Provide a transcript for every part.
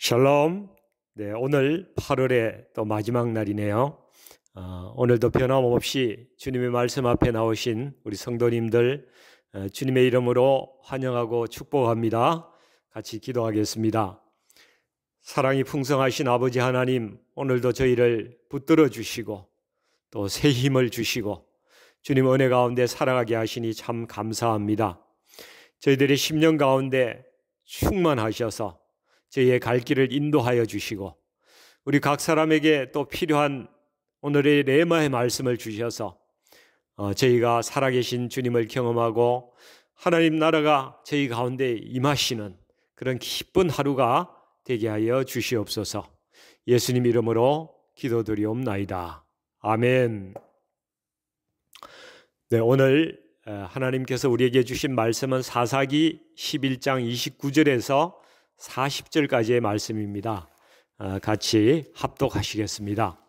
샬롬. 네, 오늘 8월의 또 마지막 날이네요. 오늘도 변함없이 주님의 말씀 앞에 나오신 우리 성도님들 주님의 이름으로 환영하고 축복합니다. 같이 기도하겠습니다. 사랑이 풍성하신 아버지 하나님, 오늘도 저희를 붙들어 주시고 또 새 힘을 주시고 주님 은혜 가운데 살아가게 하시니 참 감사합니다. 저희들의 10년 가운데 충만하셔서 저희의 갈 길을 인도하여 주시고 우리 각 사람에게 또 필요한 오늘의 레마의 말씀을 주셔서 저희가 살아계신 주님을 경험하고 하나님 나라가 저희 가운데 임하시는 그런 기쁜 하루가 되게 하여 주시옵소서. 예수님 이름으로 기도드리옵나이다. 아멘. 네, 오늘 하나님께서 우리에게 주신 말씀은 사사기 11장 29절에서 40절까지의 말씀입니다. 같이 합독하시겠습니다.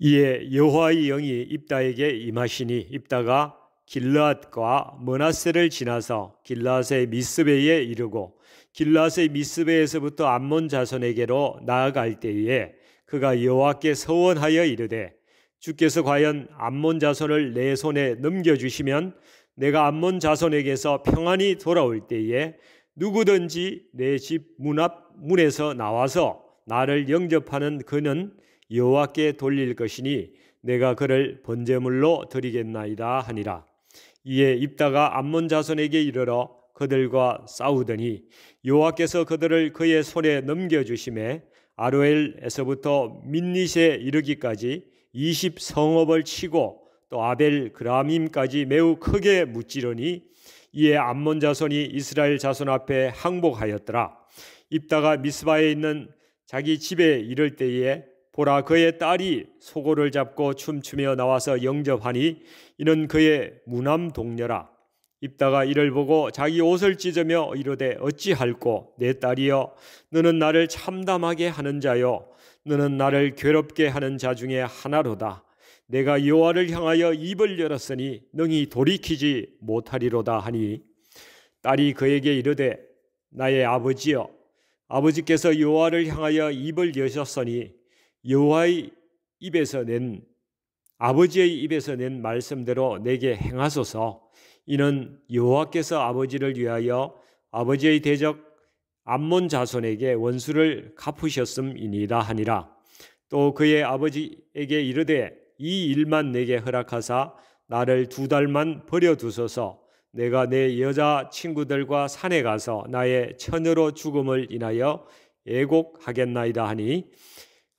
이에 여호와의 영이 입다에게 임하시니 입다가 길르앗과 므낫세를 지나서 길르앗의 미스베에 이르고 길르앗의 미스베에서부터 암몬 자손에게로 나아갈 때에 그가 여호와께 서원하여 이르되 주께서 과연 암몬 자손을 내 손에 넘겨주시면 내가 암몬 자손에게서 평안히 돌아올 때에 누구든지 내 집 문 앞 문에서 나와서 나를 영접하는 그는 여호와께 돌릴 것이니 내가 그를 번제물로 드리겠나이다 하니라. 이에 입다가 암몬 자손에게 이르러 그들과 싸우더니 여호와께서 그들을 그의 손에 넘겨주심에 아로엘에서부터 민닛에 이르기까지 20성읍을 치고 또 아벨 그라밈까지 매우 크게 무찌르니 이에 암몬 자손이 이스라엘 자손 앞에 항복하였더라. 입다가 미스바에 있는 자기 집에 이를 때에 보라 그의 딸이 소고를 잡고 춤추며 나와서 영접하니 이는 그의 무남 동료라. 입다가 이를 보고 자기 옷을 찢으며 이르되 어찌할꼬 내 딸이여 너는 나를 참담하게 하는 자요 너는 나를 괴롭게 하는 자 중에 하나로다. 내가 여호와를 향하여 입을 열었으니 능히 돌이키지 못하리로다 하니 딸이 그에게 이르되 나의 아버지여 아버지께서 여호와를 향하여 입을 여셨으니 여호와의 입에서 낸 아버지의 입에서 낸 말씀대로 내게 행하소서. 이는 여호와께서 아버지를 위하여 아버지의 대적 암몬 자손에게 원수를 갚으셨음이니이다 하니라. 또 그의 아버지에게 이르되 이 일만 내게 허락하사 나를 2달만 버려두소서. 내가 내 여자 친구들과 산에 가서 나의 처녀로 죽음을 인하여 애곡하겠나이다 하니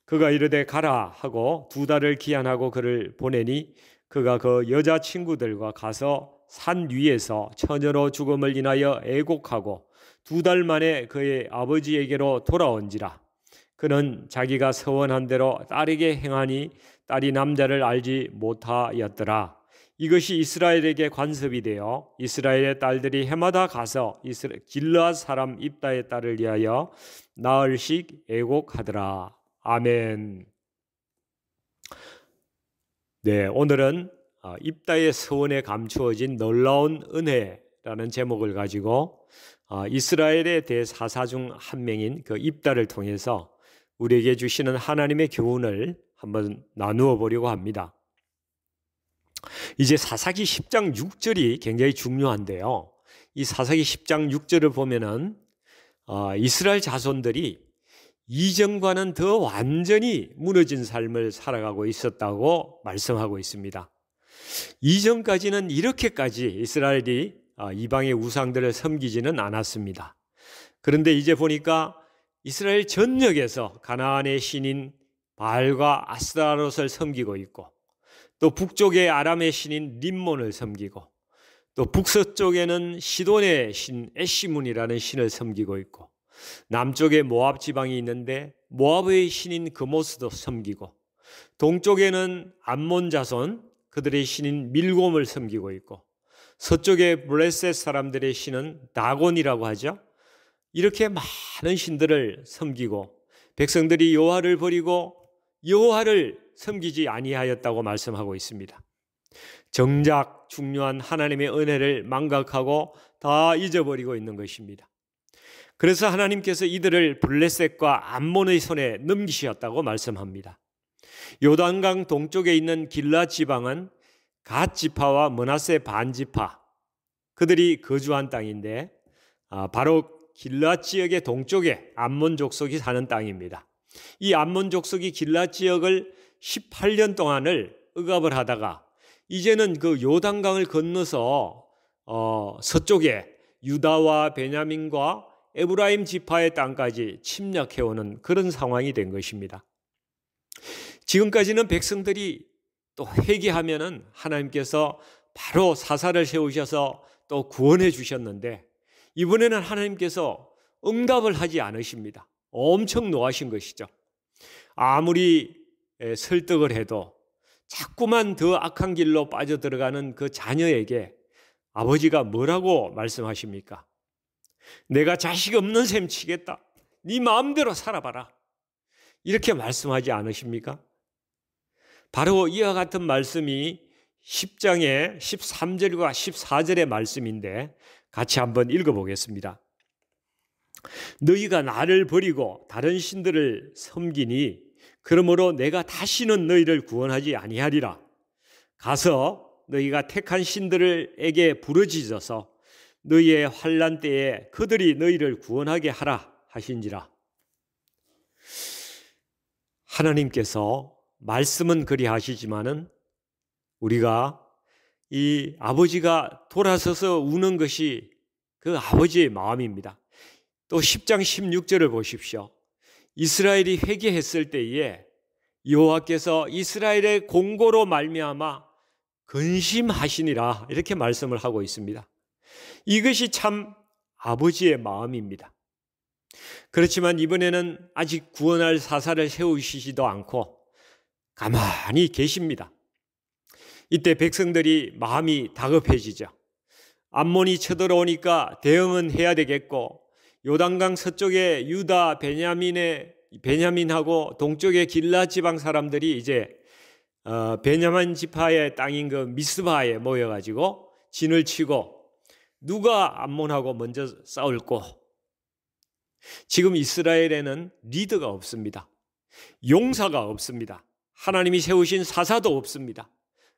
그가 이르되 가라 하고 2달을 기한하고 그를 보내니 그가 그 여자 친구들과 가서 산 위에서 처녀로 죽음을 인하여 애곡하고 2달 만에 그의 아버지에게로 돌아온지라. 그는 자기가 서원한 대로 딸에게 행하니 딸이 남자를 알지 못하였더라. 이것이 이스라엘에게 관습이 되어 이스라엘의 딸들이 해마다 가서 길르앗 사람 입다의 딸을 위하여 나흘씩 애곡하더라. 아멘. 네, 오늘은 입다의 서원에 감추어진 놀라운 은혜라는 제목을 가지고 이스라엘의 대사사 중 한 명인 그 입다를 통해서 우리에게 주시는 하나님의 교훈을 한번 나누어 보려고 합니다. 이제 사사기 10장 6절이 굉장히 중요한데요. 이 사사기 10장 6절을 보면은 이스라엘 자손들이 이전과는 더 완전히 무너진 삶을 살아가고 있었다고 말씀하고 있습니다. 이전까지는 이렇게까지 이스라엘이 이방의 우상들을 섬기지는 않았습니다. 그런데 이제 보니까 이스라엘 전역에서 가나안의 신인 바알과 아스타롯을 섬기고 있고 또 북쪽의 아람의 신인 림몬을 섬기고 또 북서쪽에는 시돈의 신 에시문이라는 신을 섬기고 있고 남쪽에 모압 지방이 있는데 모압의 신인 그모스도 섬기고 동쪽에는 암몬 자손 그들의 신인 밀곰을 섬기고 있고 서쪽의 블레셋 사람들의 신은 다곤이라고 하죠. 이렇게 많은 신들을 섬기고 백성들이 여호와를 버리고 여호와를 섬기지 아니하였다고 말씀하고 있습니다. 정작 중요한 하나님의 은혜를 망각하고 다 잊어버리고 있는 것입니다. 그래서 하나님께서 이들을 블레셋과 암몬의 손에 넘기셨다고 말씀합니다. 요단강 동쪽에 있는 길앗 지방은 갓 지파와 므낫세 반 지파, 그들이 거주한 땅인데 바로 길앗 지역의 동쪽에 암몬 족속이 사는 땅입니다. 이 암몬 족속이 길앗 지역을 18년 동안을 억압을 하다가 이제는 그 요단강을 건너서 서쪽에 유다와 베냐민과 에브라임 지파의 땅까지 침략해오는 그런 상황이 된 것입니다. 지금까지는 백성들이 또 회개하면은 하나님께서 바로 사사를 세우셔서 또 구원해 주셨는데 이번에는 하나님께서 응답을 하지 않으십니다. 엄청 노하신 것이죠. 아무리 설득을 해도 자꾸만 더 악한 길로 빠져들어가는 그 자녀에게 아버지가 뭐라고 말씀하십니까? 내가 자식 없는 셈 치겠다. 네 마음대로 살아봐라. 이렇게 말씀하지 않으십니까? 바로 이와 같은 말씀이 10장의 13절과 14절의 말씀인데 같이 한번 읽어보겠습니다. 너희가 나를 버리고 다른 신들을 섬기니 그러므로 내가 다시는 너희를 구원하지 아니하리라. 가서 너희가 택한 신들에게 부르짖어서 너희의 환난 때에 그들이 너희를 구원하게 하라 하신지라. 하나님께서 말씀은 그리하시지만은 우리가 이 아버지가 돌아서서 우는 것이 그 아버지의 마음입니다. 또 10장 16절을 보십시오. 이스라엘이 회개했을 때에 여호와께서 이스라엘의 공고로 말미암아 근심하시니라 이렇게 말씀을 하고 있습니다. 이것이 참 아버지의 마음입니다. 그렇지만 이번에는 아직 구원할 사사를 세우시지도 않고 가만히 계십니다. 이때 백성들이 마음이 다급해지죠. 암몬이 쳐들어오니까 대응은 해야 되겠고 요단강 서쪽에 유다, 베냐민하고 동쪽의 길앗 지방 사람들이 이제 베냐민 지파의 땅인 그 미스바에 모여가지고 진을 치고 누가 암몬하고 먼저 싸울꼬. 지금 이스라엘에는 리더가 없습니다. 용사가 없습니다. 하나님이 세우신 사사도 없습니다.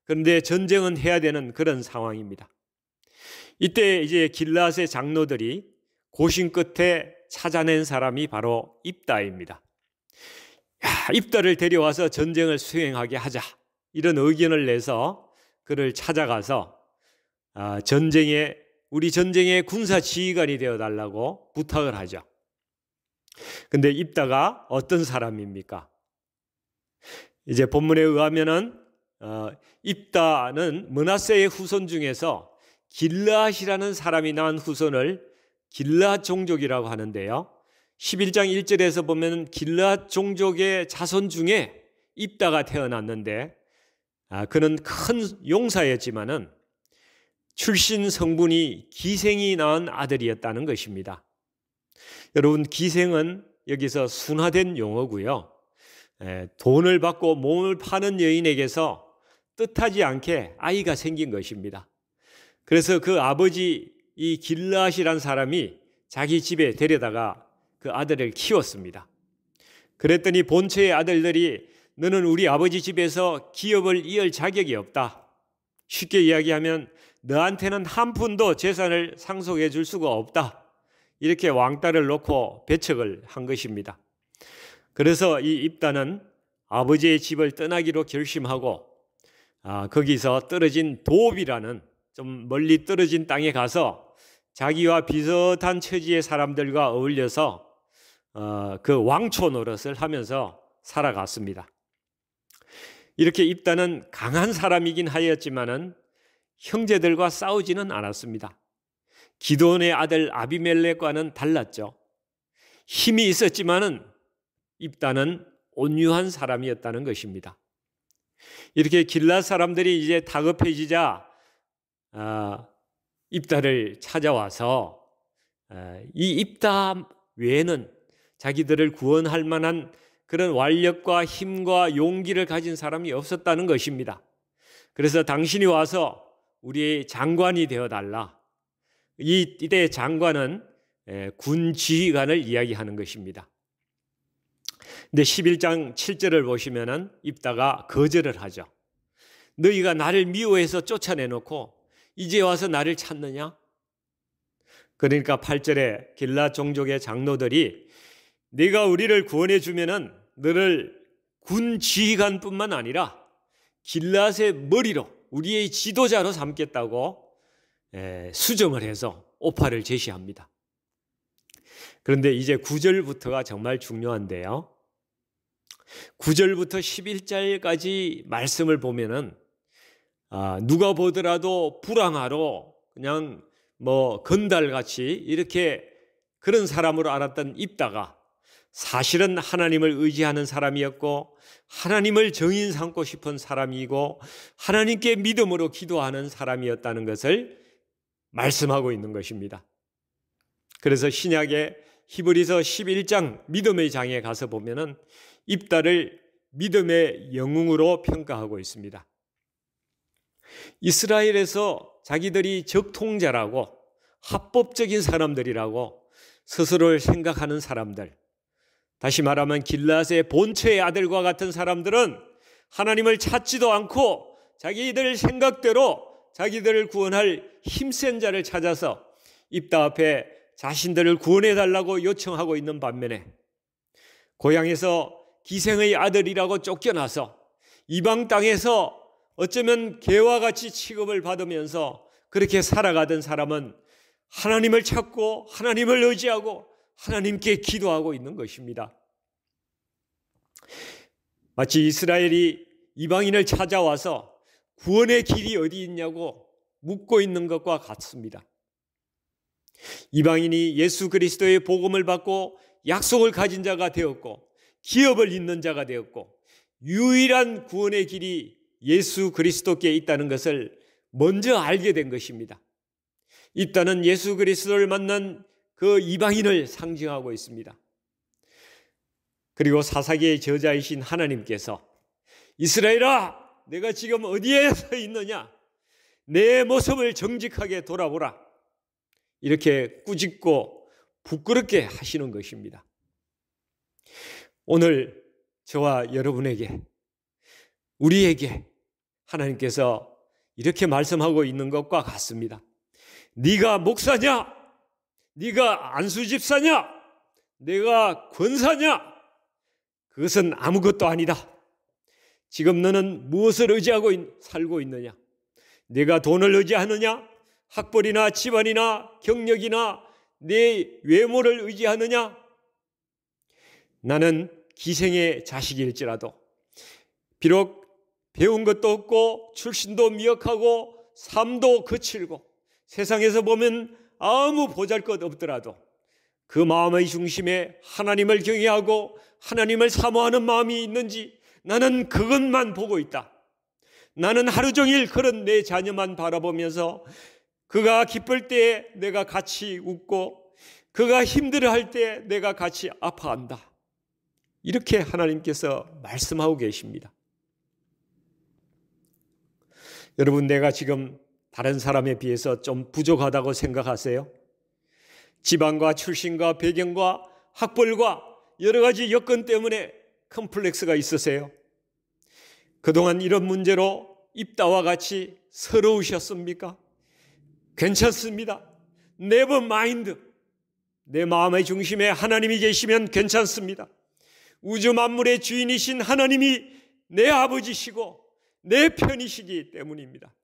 그런데 전쟁은 해야 되는 그런 상황입니다. 이때 이제 길앗의 장로들이 고심 끝에 찾아낸 사람이 바로 입다입니다. 입다를 데려와서 전쟁을 수행하게 하자 이런 의견을 내서 그를 찾아가서 우리 전쟁의 군사 지휘관이 되어달라고 부탁을 하죠. 근데 입다가 어떤 사람입니까? 이제 본문에 의하면은 입다는 므낫세의 후손 중에서 길앗이라는 사람이 낳은 후손을 길앗 종족이라고 하는데요. 11장 1절에서 보면 길앗 종족의 자손 중에 입다가 태어났는데 그는 큰 용사였지만은 출신 성분이 기생이 낳은 아들이었다는 것입니다. 여러분, 기생은 여기서 순화된 용어고요. 돈을 받고 몸을 파는 여인에게서 뜻하지 않게 아이가 생긴 것입니다. 그래서 그 아버지 이 길앗이란 사람이 자기 집에 데려다가 그 아들을 키웠습니다. 그랬더니 본처의 아들들이 너는 우리 아버지 집에서 기업을 이을 자격이 없다. 쉽게 이야기하면 너한테는 한 푼도 재산을 상속해 줄 수가 없다. 이렇게 왕따를 놓고 배척을 한 것입니다. 그래서 이 입다는 아버지의 집을 떠나기로 결심하고 거기서 떨어진 도읍이라는 좀 멀리 떨어진 땅에 가서 자기와 비슷한 처지의 사람들과 어울려서 그 왕초 노릇을 하면서 살아갔습니다. 이렇게 입다는 강한 사람이긴 하였지만은 형제들과 싸우지는 않았습니다. 기드온의 아들 아비멜렉과는 달랐죠. 힘이 있었지만은 입다는 온유한 사람이었다는 것입니다. 이렇게 길앗 사람들이 이제 다급해지자 입다를 찾아와서 이 입다 외에는 자기들을 구원할 만한 그런 완력과 힘과 용기를 가진 사람이 없었다는 것입니다. 그래서 당신이 와서 우리의 장관이 되어달라. 이때 장관은 군 지휘관을 이야기하는 것입니다. 근데 11장 7절을 보시면은 입다가 거절을 하죠. 너희가 나를 미워해서 쫓아내놓고 이제 와서 나를 찾느냐? 그러니까 8절에 길라 종족의 장로들이 네가 우리를 구원해 주면은 너를 군 지휘관뿐만 아니라 길앗의 머리로 우리의 지도자로 삼겠다고 수정을 해서 오파를 제시합니다. 그런데 이제 9절부터가 정말 중요한데요. 9절부터 11절까지 말씀을 보면은 누가 보더라도 불황하로 그냥 건달같이 이렇게 그런 사람으로 알았던 입다가 사실은 하나님을 의지하는 사람이었고 하나님을 정인 삼고 싶은 사람이고 하나님께 믿음으로 기도하는 사람이었다는 것을 말씀하고 있는 것입니다. 그래서 신약의 히브리서 11장 믿음의 장에 가서 보면은 입다를 믿음의 영웅으로 평가하고 있습니다. 이스라엘에서 자기들이 적통자라고 합법적인 사람들이라고 스스로를 생각하는 사람들, 다시 말하면 길앗의 본처의 아들과 같은 사람들은 하나님을 찾지도 않고 자기들 생각대로 자기들을 구원할 힘센 자를 찾아서 입다 앞에 자신들을 구원해달라고 요청하고 있는 반면에 고향에서 기생의 아들이라고 쫓겨나서 이방 땅에서 어쩌면 개와 같이 취급을 받으면서 그렇게 살아가던 사람은 하나님을 찾고 하나님을 의지하고 하나님께 기도하고 있는 것입니다. 마치 이스라엘이 이방인을 찾아와서 구원의 길이 어디 있냐고 묻고 있는 것과 같습니다. 이방인이 예수 그리스도의 복음을 받고 약속을 가진 자가 되었고 기업을 잇는 자가 되었고 유일한 구원의 길이 예수 그리스도께 있다는 것을 먼저 알게 된 것입니다. 입다는 예수 그리스도를 만난 그 이방인을 상징하고 있습니다. 그리고 사사기의 저자이신 하나님께서 이스라엘아, 내가 지금 어디에 서 있느냐? 내 모습을 정직하게 돌아보라. 이렇게 꾸짖고 부끄럽게 하시는 것입니다. 오늘 저와 여러분에게, 우리에게 하나님께서 이렇게 말씀하고 있는 것과 같습니다. 네가 목사냐? 네가 안수집사냐? 내가 권사냐? 그것은 아무것도 아니다. 지금 너는 무엇을 의지하고 살고 있느냐? 내가 돈을 의지하느냐? 학벌이나 집안이나 경력이나 내 외모를 의지하느냐? 나는 기생의 자식일지라도 비록 배운 것도 없고 출신도 미약하고 삶도 거칠고 세상에서 보면 아무 보잘것 없더라도 그 마음의 중심에 하나님을 경외하고 하나님을 사모하는 마음이 있는지 나는 그것만 보고 있다. 나는 하루 종일 그런 내 자녀만 바라보면서 그가 기쁠 때 내가 같이 웃고 그가 힘들어할 때 내가 같이 아파한다. 이렇게 하나님께서 말씀하고 계십니다. 여러분, 내가 지금 다른 사람에 비해서 좀 부족하다고 생각하세요? 집안과 출신과 배경과 학벌과 여러 가지 여건 때문에 컴플렉스가 있으세요? 그동안 이런 문제로 입다와 같이 서러우셨습니까? 괜찮습니다. 네버 마인드. 내 마음의 중심에 하나님이 계시면 괜찮습니다. 우주 만물의 주인이신 하나님이 내 아버지시고 내 편이시기 때문입니다.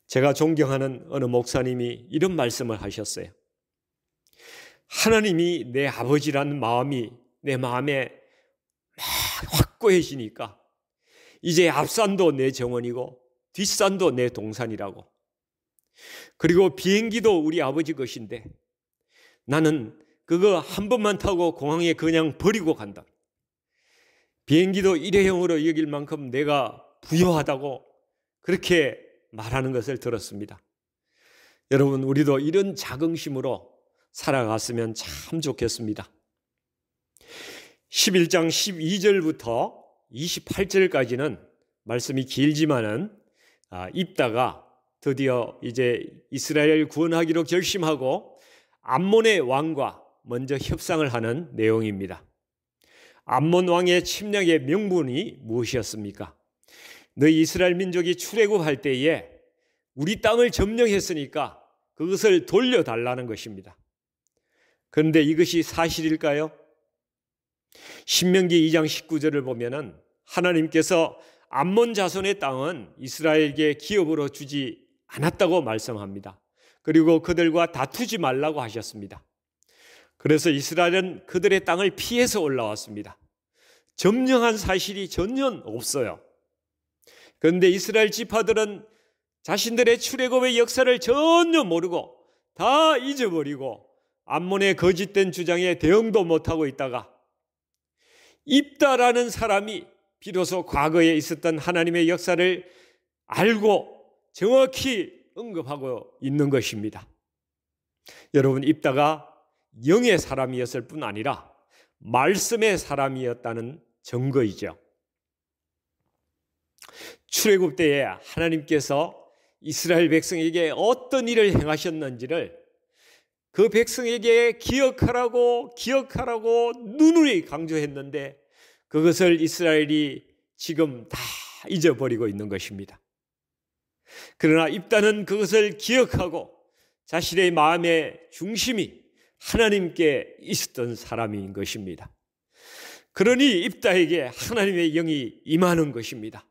제가 존경하는 어느 목사님이 이런 말씀을 하셨어요. 하나님이 내 아버지라는 마음이 내 마음에 막 확고해지니까 이제 앞산도 내 정원이고 뒷산도 내 동산이라고. 그리고 비행기도 우리 아버지 것인데 나는 그거 한 번만 타고 공항에 그냥 버리고 간다. 비행기도 일회용으로 여길 만큼 내가 부유하다고 그렇게 말하는 것을 들었습니다. 여러분, 우리도 이런 자긍심으로 살아갔으면 참 좋겠습니다. 11장 12절부터 28절까지는 말씀이 길지만은 입다가 드디어 이제 이스라엘 구원하기로 결심하고 암몬의 왕과 먼저 협상을 하는 내용입니다. 암몬 왕의 침략의 명분이 무엇이었습니까? 너희 이스라엘 민족이 출애굽할 때에 우리 땅을 점령했으니까 그것을 돌려달라는 것입니다. 그런데 이것이 사실일까요? 신명기 2장 19절을 보면은 하나님께서 암몬 자손의 땅은 이스라엘에게 기업으로 주지 않았다고 말씀합니다. 그리고 그들과 다투지 말라고 하셨습니다. 그래서 이스라엘은 그들의 땅을 피해서 올라왔습니다. 점령한 사실이 전혀 없어요. 그런데 이스라엘 지파들은 자신들의 출애굽의 역사를 전혀 모르고 다 잊어버리고 암몬의 거짓된 주장에 대응도 못하고 있다가 입다라는 사람이 비로소 과거에 있었던 하나님의 역사를 알고 정확히 언급하고 있는 것입니다. 여러분, 입다가 영의 사람이었을 뿐 아니라 말씀의 사람이었다는 증거이죠. 출애굽 때에 하나님께서 이스라엘 백성에게 어떤 일을 행하셨는지를 그 백성에게 기억하라고 누누이 강조했는데 그것을 이스라엘이 지금 다 잊어버리고 있는 것입니다. 그러나 입다는 그것을 기억하고 자신의 마음의 중심이 하나님께 있었던 사람인 것입니다. 그러니 입다에게 하나님의 영이 임하는 것입니다.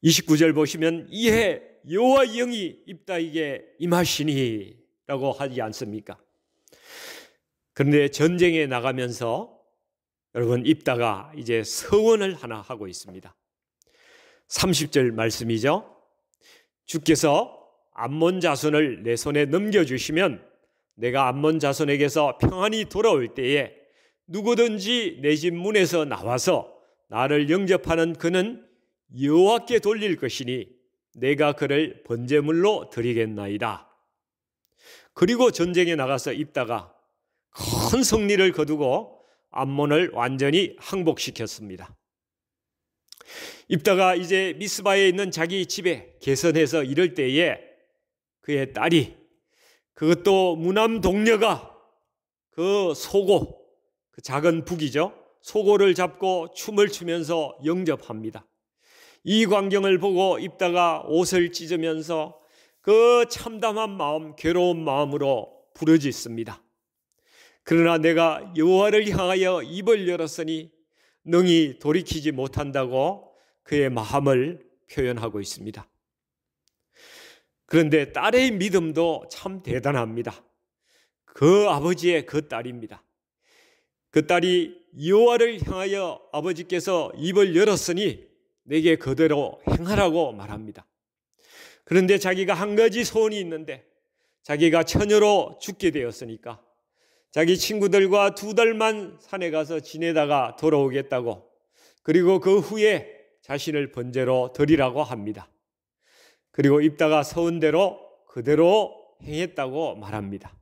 29절 보시면 이에 여호와 영이 입다에게 임하시니 라고 하지 않습니까? 그런데 전쟁에 나가면서 여러분, 입다가 이제 서원을 하나 하고 있습니다. 30절 말씀이죠. 주께서 암몬 자손을 내 손에 넘겨주시면 내가 암몬 자손에게서 평안히 돌아올 때에 누구든지 내 집 문에서 나와서 나를 영접하는 그는 여호와께 돌릴 것이니 내가 그를 번제물로 드리겠나이다. 그리고 전쟁에 나가서 입다가 큰 승리를 거두고 암몬을 완전히 항복시켰습니다. 입다가 이제 미스바에 있는 자기 집에 개선해서 이럴 때에 그의 딸이, 그것도 무남 동녀가 그 소고, 그 작은 북이죠, 소고를 잡고 춤을 추면서 영접합니다. 이 광경을 보고 입다가 옷을 찢으면서 그 참담한 마음, 괴로운 마음으로 부르짖습니다. 그러나 내가 여호와를 향하여 입을 열었으니 능히 돌이키지 못한다고 그의 마음을 표현하고 있습니다. 그런데 딸의 믿음도 참 대단합니다. 그 아버지의 그 딸입니다. 그 딸이 여호와를 향하여 아버지께서 입을 열었으니 내게 그대로 행하라고 말합니다. 그런데 자기가 한 가지 소원이 있는데 자기가 처녀로 죽게 되었으니까 자기 친구들과 2달만 산에 가서 지내다가 돌아오겠다고, 그리고 그 후에 자신을 번제로 드리라고 합니다. 그리고 입다가 서운대로 그대로 행했다고 말합니다.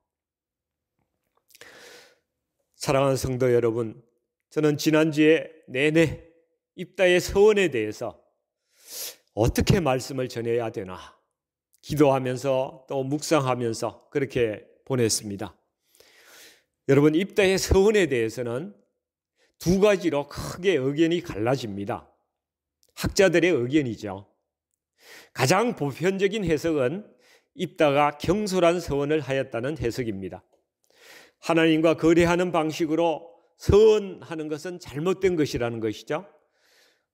사랑하는 성도 여러분, 저는 지난주에 내내 입다의 서원에 대해서 어떻게 말씀을 전해야 되나 기도하면서 또 묵상하면서 그렇게 보냈습니다. 여러분, 입다의 서원에 대해서는 2가지로 크게 의견이 갈라집니다. 학자들의 의견이죠. 가장 보편적인 해석은 입다가 경솔한 서원을 하였다는 해석입니다. 하나님과 거래하는 방식으로 서원하는 것은 잘못된 것이라는 것이죠.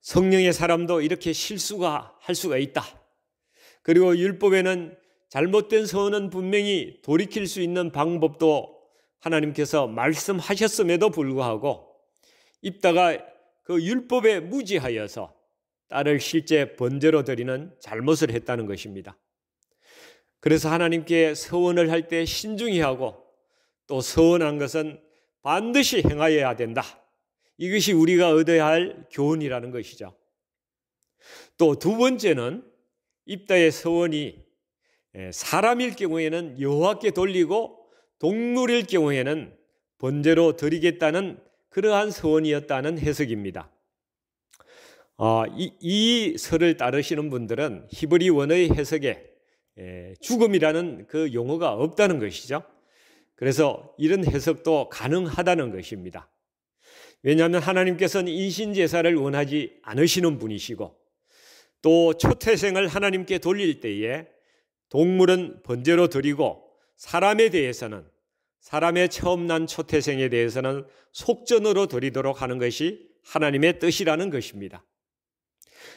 성령의 사람도 이렇게 실수가 할 수가 있다. 그리고 율법에는 잘못된 서원은 분명히 돌이킬 수 있는 방법도 하나님께서 말씀하셨음에도 불구하고 입다가 그 율법에 무지하여서 딸을 실제 번제로 드리는 잘못을 했다는 것입니다. 그래서 하나님께 서원을 할 때 신중히 하고 또 서원한 것은 반드시 행하여야 된다. 이것이 우리가 얻어야 할 교훈이라는 것이죠. 또 2번째는 입다의 서원이 사람일 경우에는 여호와께 돌리고 동물일 경우에는 번제로 드리겠다는 그러한 서원이었다는 해석입니다. 이 설을 따르시는 분들은 히브리 원어의 해석에 죽음이라는 그 용어가 없다는 것이죠. 그래서 이런 해석도 가능하다는 것입니다. 왜냐하면 하나님께서는 인신제사를 원하지 않으시는 분이시고 또 초태생을 하나님께 돌릴 때에 동물은 번제로 드리고 사람에 대해서는 사람의 처음 난 초태생에 대해서는 속전으로 드리도록 하는 것이 하나님의 뜻이라는 것입니다.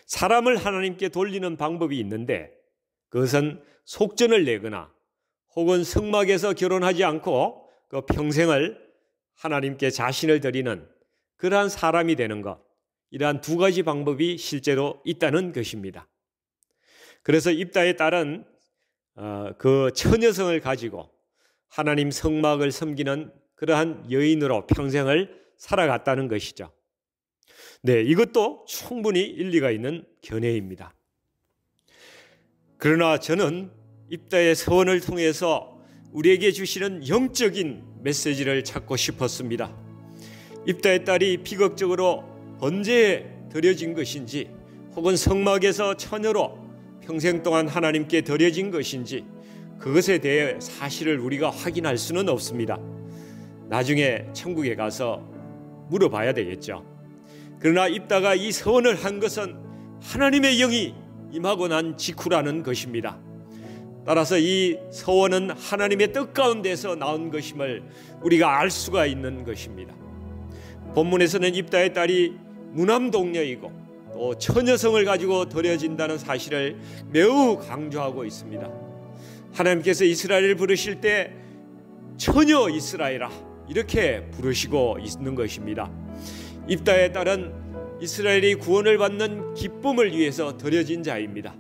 사람을 하나님께 돌리는 방법이 있는데 그것은 속전을 내거나 혹은 성막에서 결혼하지 않고 그 평생을 하나님께 자신을 드리는 그러한 사람이 되는 것, 이러한 두 가지 방법이 실제로 있다는 것입니다. 그래서 입다의 딸은 그 처녀성을 가지고 하나님 성막을 섬기는 그러한 여인으로 평생을 살아갔다는 것이죠. 네, 이것도 충분히 일리가 있는 견해입니다. 그러나 저는 입다의 서원을 통해서 우리에게 주시는 영적인 메시지를 찾고 싶었습니다. 입다의 딸이 비극적으로 번제에 드려진 것인지 혹은 성막에서 처녀로 평생 동안 하나님께 드려진 것인지 그것에 대해 사실을 우리가 확인할 수는 없습니다. 나중에 천국에 가서 물어봐야 되겠죠. 그러나 입다가 이 서원을 한 것은 하나님의 영이 임하고 난 직후라는 것입니다. 따라서 이 서원은 하나님의 뜻 가운데서 나온 것임을 우리가 알 수가 있는 것입니다. 본문에서는 입다의 딸이 무남동녀이고 또 처녀성을 가지고 드려진다는 사실을 매우 강조하고 있습니다. 하나님께서 이스라엘을 부르실 때 처녀 이스라엘아 이렇게 부르시고 있는 것입니다. 입다의 딸은 이스라엘이 구원을 받는 기쁨을 위해서 드려진 자입니다.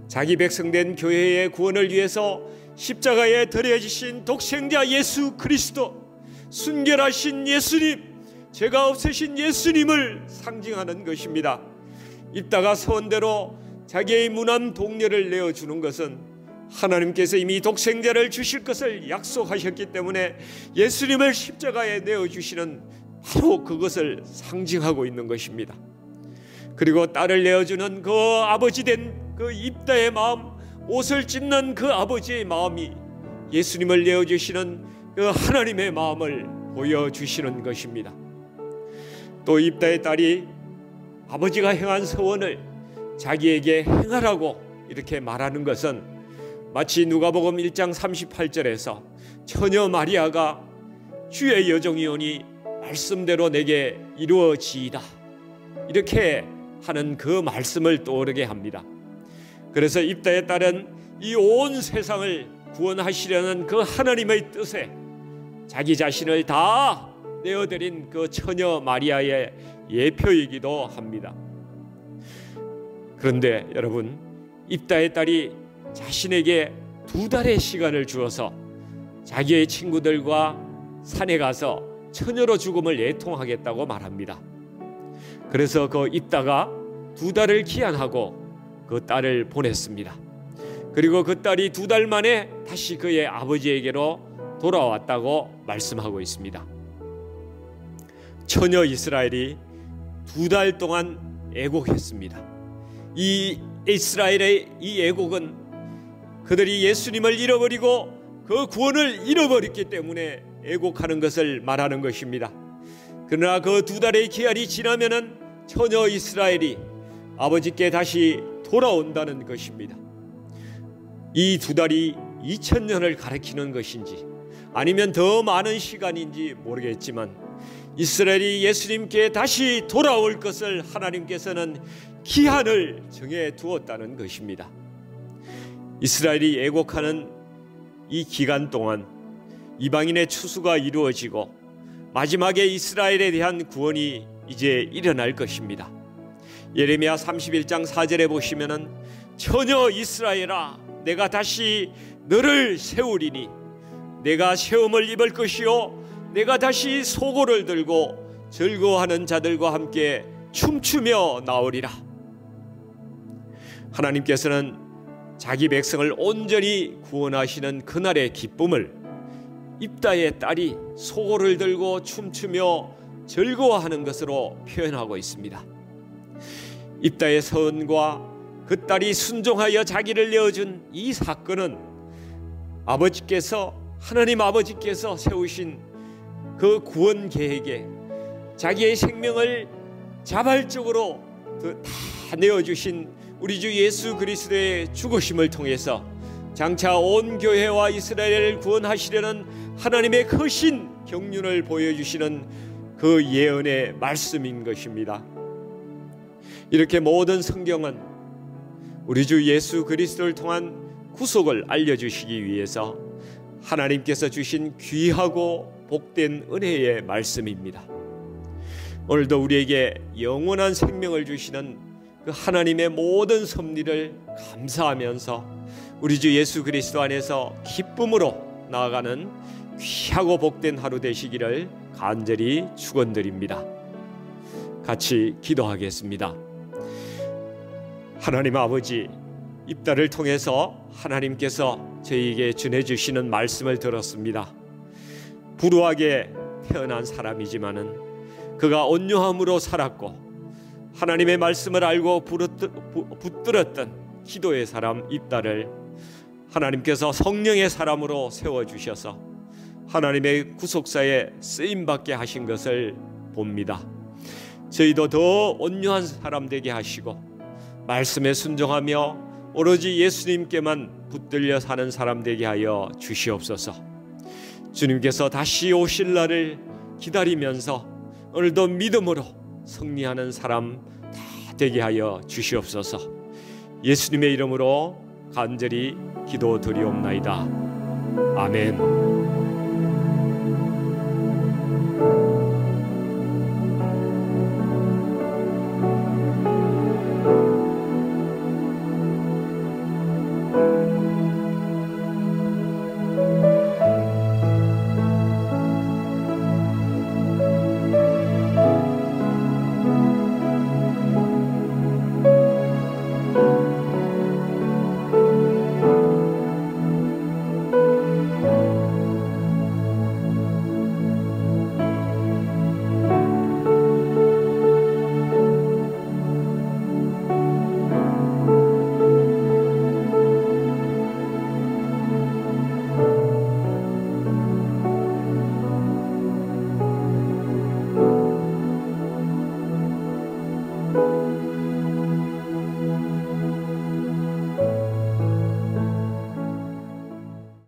자기 백성된 교회의 구원을 위해서 십자가에 드려지신 독생자 예수 그리스도, 순결하신 예수님, 죄가 없으신 예수님을 상징하는 것입니다. 입다가 서원대로 자기의 무남 동료를 내어주는 것은 하나님께서 이미 독생자를 주실 것을 약속하셨기 때문에 예수님을 십자가에 내어주시는 바로 그것을 상징하고 있는 것입니다. 그리고 딸을 내어주는 그 아버지 된 그 입다의 마음, 옷을 찢는 그 아버지의 마음이 예수님을 내어주시는 그 하나님의 마음을 보여주시는 것입니다. 또 입다의 딸이 아버지가 행한 서원을 자기에게 행하라고 이렇게 말하는 것은 마치 누가복음 1장 38절에서 처녀 마리아가 주의 여종이오니 말씀대로 내게 이루어지이다 이렇게 하는 그 말씀을 떠오르게 합니다. 그래서 입다의 딸은 이 온 세상을 구원하시려는 그 하나님의 뜻에 자기 자신을 다 내어드린 그 처녀 마리아의 예표이기도 합니다. 그런데 여러분, 입다의 딸이 자신에게 2달의 시간을 주어서 자기의 친구들과 산에 가서 처녀로 죽음을 애통하겠다고 말합니다. 그래서 그 입다가 2달을 기한하고 그 딸을 보냈습니다. 그리고 그 딸이 2달 만에 다시 그의 아버지에게로 돌아왔다고 말씀하고 있습니다. 처녀 이스라엘이 2달 동안 애곡했습니다. 이 이스라엘의 이 애곡은 그들이 예수님을 잃어버리고 그 구원을 잃어버렸기 때문에 애곡하는 것을 말하는 것입니다. 그러나 그 2달의 기한이 지나면은 처녀 이스라엘이 아버지께 다시 돌아온다는 것입니다. 이 2달이 2000년을 가리키는 것인지 아니면 더 많은 시간인지 모르겠지만 이스라엘이 예수님께 다시 돌아올 것을 하나님께서는 기한을 정해 두었다는 것입니다. 이스라엘이 애곡하는 이 기간 동안 이방인의 추수가 이루어지고 마지막에 이스라엘에 대한 구원이 이제 일어날 것입니다. 예레미야 31장 4절에 보시면은 처녀 이스라엘아 내가 다시 너를 세우리니 내가 세움을 입을 것이요 내가 다시 소고를 들고 즐거워하는 자들과 함께 춤추며 나오리라. 하나님께서는 자기 백성을 온전히 구원하시는 그날의 기쁨을 입다의 딸이 소고를 들고 춤추며 즐거워하는 것으로 표현하고 있습니다. 입다의 서원과 그 딸이 순종하여 자기를 내어준 이 사건은 하나님 아버지께서 세우신 그 구원 계획에 자기의 생명을 자발적으로 다 내어주신 우리 주 예수 그리스도의 죽으심을 통해서 장차 온 교회와 이스라엘을 구원하시려는 하나님의 크신 경륜을 보여주시는 그 예언의 말씀인 것입니다. 이렇게 모든 성경은 우리 주 예수 그리스도를 통한 구속을 알려주시기 위해서 하나님께서 주신 귀하고 복된 은혜의 말씀입니다. 오늘도 우리에게 영원한 생명을 주시는 그 하나님의 모든 섭리를 감사하면서 우리 주 예수 그리스도 안에서 기쁨으로 나아가는 귀하고 복된 하루 되시기를 간절히 축원드립니다. 같이 기도하겠습니다. 하나님 아버지, 입다를 통해서 하나님께서 저희에게 전해주시는 말씀을 들었습니다. 불우하게 태어난 사람이지만은 그가 온유함으로 살았고 하나님의 말씀을 알고 붙들었던 기도의 사람 입다를 하나님께서 성령의 사람으로 세워주셔서 하나님의 구속사에 쓰임받게 하신 것을 봅니다. 저희도 더 온유한 사람 되게 하시고 말씀에 순종하며 오로지 예수님께만 붙들려 사는 사람 되게 하여 주시옵소서. 주님께서 다시 오실 날을 기다리면서 오늘도 믿음으로 승리하는 사람 다 되게 하여 주시옵소서. 예수님의 이름으로 간절히 기도드리옵나이다. 아멘.